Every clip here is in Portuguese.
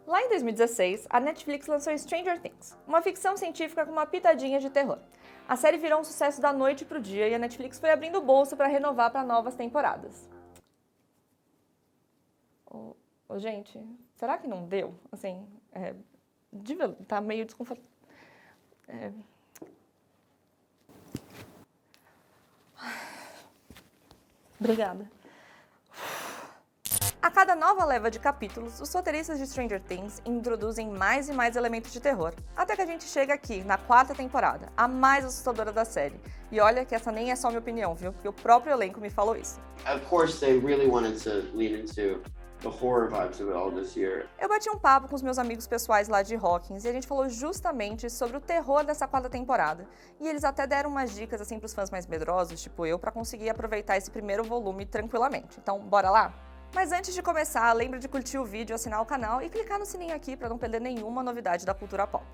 Lá em 2016, a Netflix lançou Stranger Things, uma ficção científica com uma pitadinha de terror. A série virou um sucesso da noite pro dia e a Netflix foi abrindo o bolso para renovar para novas temporadas. Gente, será que não deu? Assim, tá meio desconfortável. Obrigada. A cada nova leva de capítulos, os roteiristas de Stranger Things introduzem mais e mais elementos de terror, até que a gente chega aqui, na 4ª temporada, a mais assustadora da série. E olha que essa nem é só minha opinião, viu? Porque o próprio elenco me falou isso. Of course, they really wanted to lean into the horror vibes of it all this year. Eu bati um papo com os meus amigos pessoais lá de Hawkins e a gente falou justamente sobre o terror dessa 4ª temporada. E eles até deram umas dicas assim pros fãs mais medrosos, tipo eu, pra conseguir aproveitar esse primeiro volume tranquilamente. Então, bora lá? Mas antes de começar, lembre de curtir o vídeo, assinar o canal e clicar no sininho aqui para não perder nenhuma novidade da cultura pop.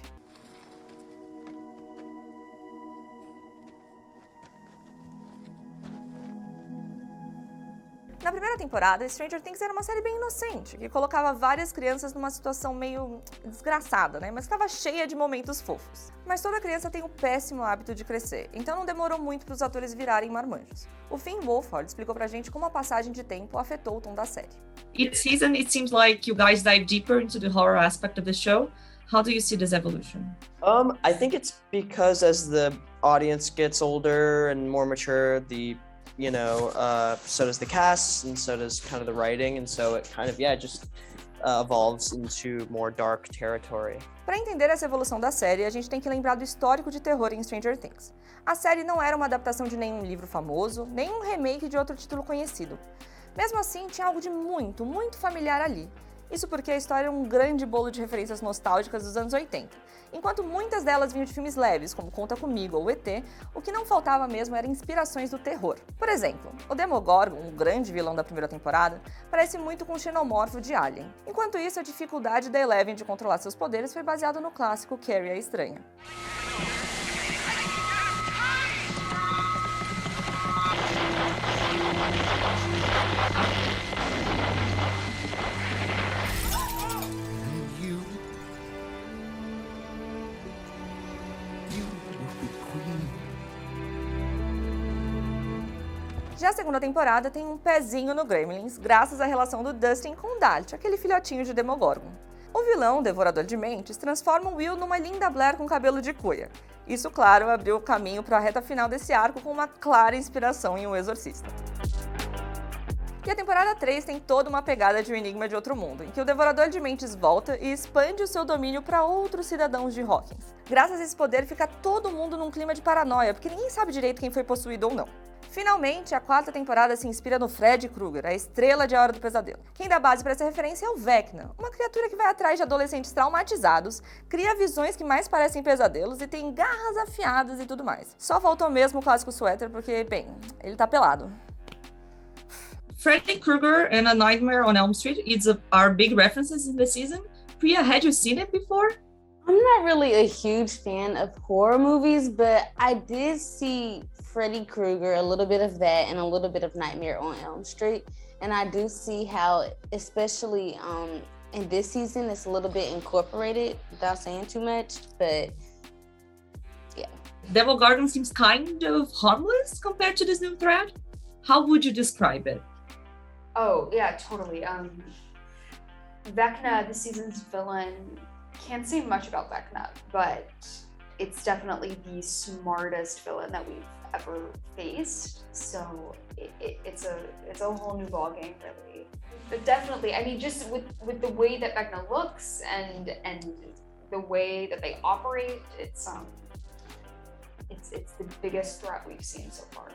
Na primeira temporada, Stranger Things era uma série bem inocente, que colocava várias crianças numa situação meio desgraçada, né? Mas estava cheia de momentos fofos. Mas toda criança tem o péssimo hábito de crescer, então não demorou muito para os atores virarem marmanjos. O Finn Wolfhard explicou pra gente como a passagem de tempo afetou o tom da série. Each season, it seems like you guys dive deeper into the horror aspect of the show. How do you see this evolution? I think it's because as the audience gets older and more mature, so does the cast, and so does kind of the writing, and so it kind of, just evolves into more dark territory. Para entender essa evolução da série, a gente tem que lembrar do histórico de terror em Stranger Things. A série não era uma adaptação de nenhum livro famoso, nem um remake de outro título conhecido. Mesmo assim, tinha algo de muito, muito familiar ali. Isso porque a história é um grande bolo de referências nostálgicas dos anos 80. Enquanto muitas delas vinham de filmes leves, como Conta Comigo ou ET, o que não faltava mesmo eram inspirações do terror. Por exemplo, o Demogorgon, um grande vilão da primeira temporada, parece muito com o xenomorfo de Alien. Enquanto isso, a dificuldade da Eleven de controlar seus poderes foi baseada no clássico Carrie a Estranha. Já a segunda temporada tem um pezinho no Gremlins, graças à relação do Dustin com Dalt, aquele filhotinho de Demogorgon. O vilão, Devorador de Mentes, transforma o Will numa linda Blair com cabelo de cuia. Isso, claro, abriu o caminho para a reta final desse arco com uma clara inspiração em O Exorcista. E a temporada 3 tem toda uma pegada de Um Enigma de Outro Mundo, em que o Devorador de Mentes volta e expande o seu domínio para outros cidadãos de Hawkins. Graças a esse poder, fica todo mundo num clima de paranoia, porque ninguém sabe direito quem foi possuído ou não. Finalmente, a 4ª temporada se inspira no Fred Krueger, a estrela de A Hora do Pesadelo. Quem dá base para essa referência é o Vecna, uma criatura que vai atrás de adolescentes traumatizados, cria visões que mais parecem pesadelos e tem garras afiadas e tudo mais. Só faltou mesmo o clássico suéter porque, bem, ele tá pelado. Freddy Krueger and A Nightmare on Elm Street are big references in the season. Priya, had you seen it before? I'm not really a huge fan of horror movies, but I did see Freddy Krueger, a little bit of that, and a little bit of Nightmare on Elm Street. And I do see how, especially in this season, it's a little bit incorporated without saying too much, but yeah. Demogorgon seems kind of harmless compared to this new threat. How would you describe it? Oh, yeah, totally. Vecna, this season's villain, can't say much about Vecna, but it's definitely the smartest villain that we've ever faced. So it's a whole new ballgame, really. But definitely, I mean, just with the way that Vecna looks and the way that they operate, it's the biggest threat we've seen so far.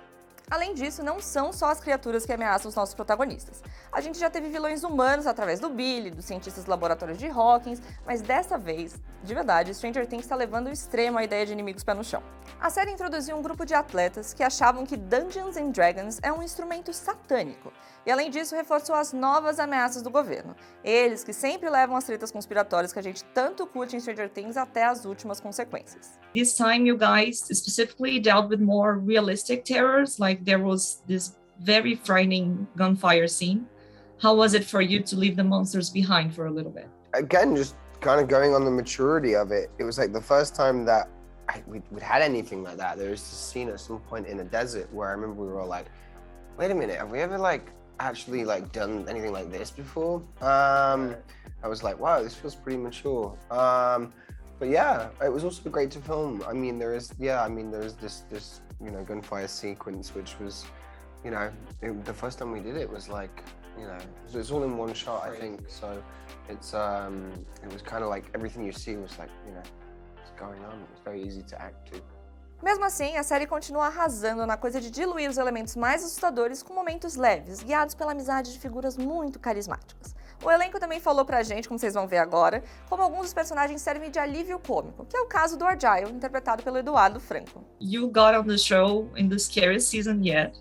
Além disso, não são só as criaturas que ameaçam os nossos protagonistas. A gente já teve vilões humanos através do Billy, dos cientistas do laboratório de Hawkins, mas dessa vez, de verdade, Stranger Things está levando ao extremo a ideia de inimigos pé no chão. A série introduziu um grupo de atletas que achavam que Dungeons and Dragons é um instrumento satânico, e além disso reforçou as novas ameaças do governo. Eles que sempre levam as tretas conspiratórias que a gente tanto curte em Stranger Things até as últimas consequências. This time you guys specifically dealt with more realistic terrors, like there was this very frightening gunfire scene. How was it for you to leave the monsters behind for a little bit? again, just kind of going on the maturity of it. It was like the first time that we'd had anything like that. There was this scene at some point in a desert where I remember we were all like, wait a minute, have we ever like actually like done anything like this before? I was like, wow, this feels pretty mature. But yeah, it was also great to film. I mean, there's this you know, gunfire sequence, which was, you know, the first time we did it was like, you know, it's all in one shot, I think. So it's it was kind of like everything you see was like, you know, what's going on. It was very easy to act to. Mesmo assim, a série continua arrasando na coisa de diluir os elementos mais assustadores com momentos leves, guiados pela amizade de figuras muito carismáticas. O elenco também falou pra gente, como vocês vão ver agora, como alguns dos personagens servem de alívio cômico, que é o caso do Argyle, interpretado pelo Eduardo Franco. You got on the show in the scariest season yet,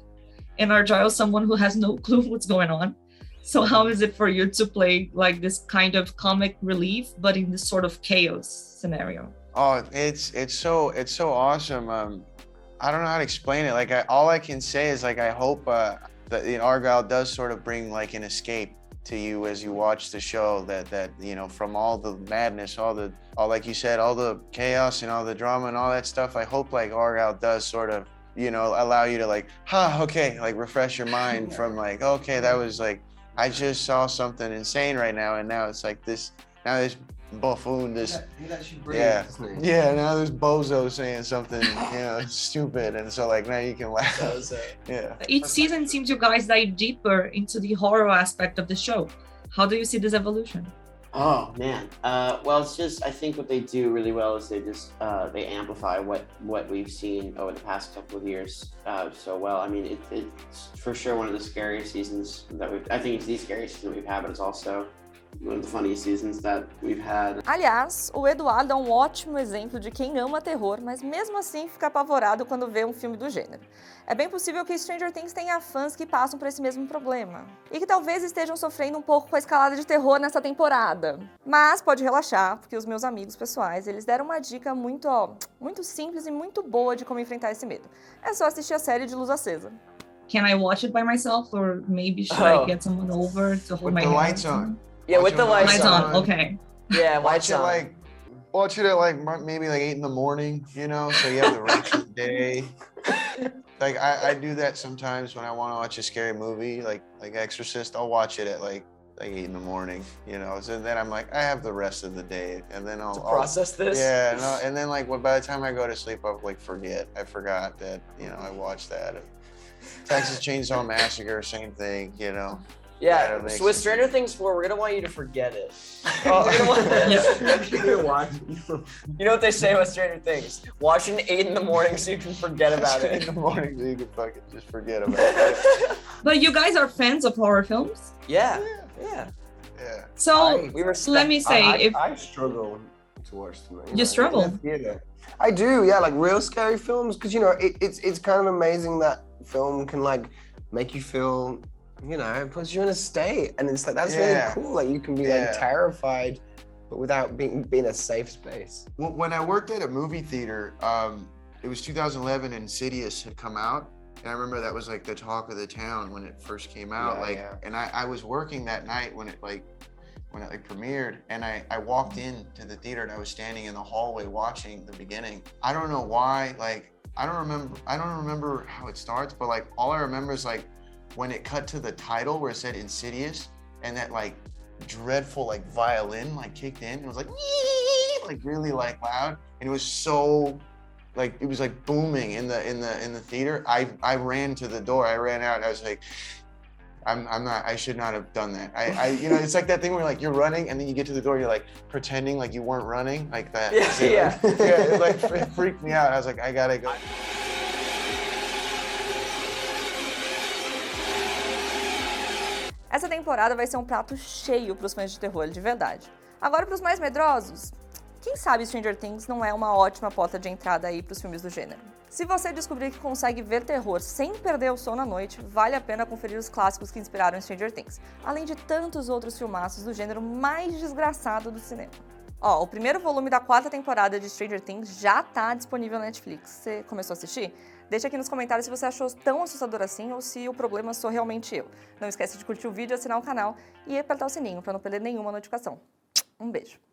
and Argyle is someone who has no clue what's going on. So how is it for you to play like this kind of comic relief, but in this sort of chaos scenario? Oh, it's so awesome. I don't know how to explain it. Like all I can say is like I hope that Argyle does sort of bring like an escape to you as you watch the show. That you know, from all the madness, all like you said, all the chaos and all the drama and all that stuff. I hope like Argyle does sort of, you know, allow you to like, okay, like refresh your mind from like, okay, that was like, I just saw something insane right now, and now it's like this. Now this buffoon, this now this bozo saying something, you know, stupid, and so like now you can laugh. Yeah. Each season seems you guys dive deeper into the horror aspect of the show. How do you see this evolution? Oh man, well, it's just, I think what they do really well is they just they amplify what we've seen over the past couple of years so well. I mean, it's for sure one of the scariest seasons that I think it's the scariest season we've had, but it's also one of the funniest seasons that we've had. Aliás, o Eduardo é um ótimo exemplo de quem ama terror, mas mesmo assim fica apavorado quando vê um filme do gênero. É bem possível que Stranger Things tenha fãs que passam por esse mesmo problema, e que talvez estejam sofrendo um pouco com a escalada de terror nessa temporada. Mas pode relaxar, porque os meus amigos pessoais, eles deram uma dica muito simples e muito boa de como enfrentar esse medo. É só assistir a série de luz acesa. Can I watch it by myself, or maybe should I get someone over to hold With my the hand? lights on. Yeah, with the lights on. Okay. Yeah, Watch lights it on. watch it at like maybe like 8 in the morning, you know, so you have the rest of the day. Like I do that sometimes when I want to watch a scary movie, like Exorcist. I'll watch it at like 8 in the morning, you know. So then I'm like, I have the rest of the day, and then I'll process this. Yeah, no, and then like by the time I go to sleep, I'll like I forgot that, you know, I watched that. Texas Chainsaw Massacre, same thing, you know. Yeah, so with Stranger Things 4, we're gonna want you to forget it. You know what they say about Stranger Things? Watch it at 8 in the morning so you can forget about it. 8 in the morning so you can fucking just forget about it. But you guys are fans of horror films? Yeah. So let me say, I struggle to watch them. You struggle? Yeah, I do. Yeah, like real scary films, because you know it's kind of amazing that film can like make you feel, you know, it puts you in a state, and it's like that's really cool. Like you can be like terrified, but without being a safe space. When I worked at a movie theater, it was 2011, and Insidious had come out, and I remember that was like the talk of the town when it first came out. And I was working that night when it premiered, and I walked into the theater and I was standing in the hallway watching the beginning. I don't know why, like I don't remember how it starts, but like all I remember is like when it cut to the title where it said Insidious, and that like dreadful like violin like kicked in. It was like really like loud, and it was so like it was like booming in the theater. I ran to the door. I ran out. And I was like, I should not have done that. I you know, it's like that thing where like you're running and then you get to the door, you're like pretending like you weren't running, like that. Yeah. It like it freaked me out. I was like, I gotta go. Essa temporada vai ser um prato cheio para os fãs de terror de verdade. Agora, para os mais medrosos, quem sabe Stranger Things não é uma ótima porta de entrada aí para os filmes do gênero. Se você descobrir que consegue ver terror sem perder o sono à noite, vale a pena conferir os clássicos que inspiraram Stranger Things, além de tantos outros filmaços do gênero mais desgraçado do cinema. Ó, o primeiro volume da 4ª temporada de Stranger Things já tá disponível na Netflix. Você começou a assistir? Deixa aqui nos comentários se você achou tão assustador assim ou se o problema sou realmente eu. Não esquece de curtir o vídeo, assinar o canal e apertar o sininho para não perder nenhuma notificação. Um beijo.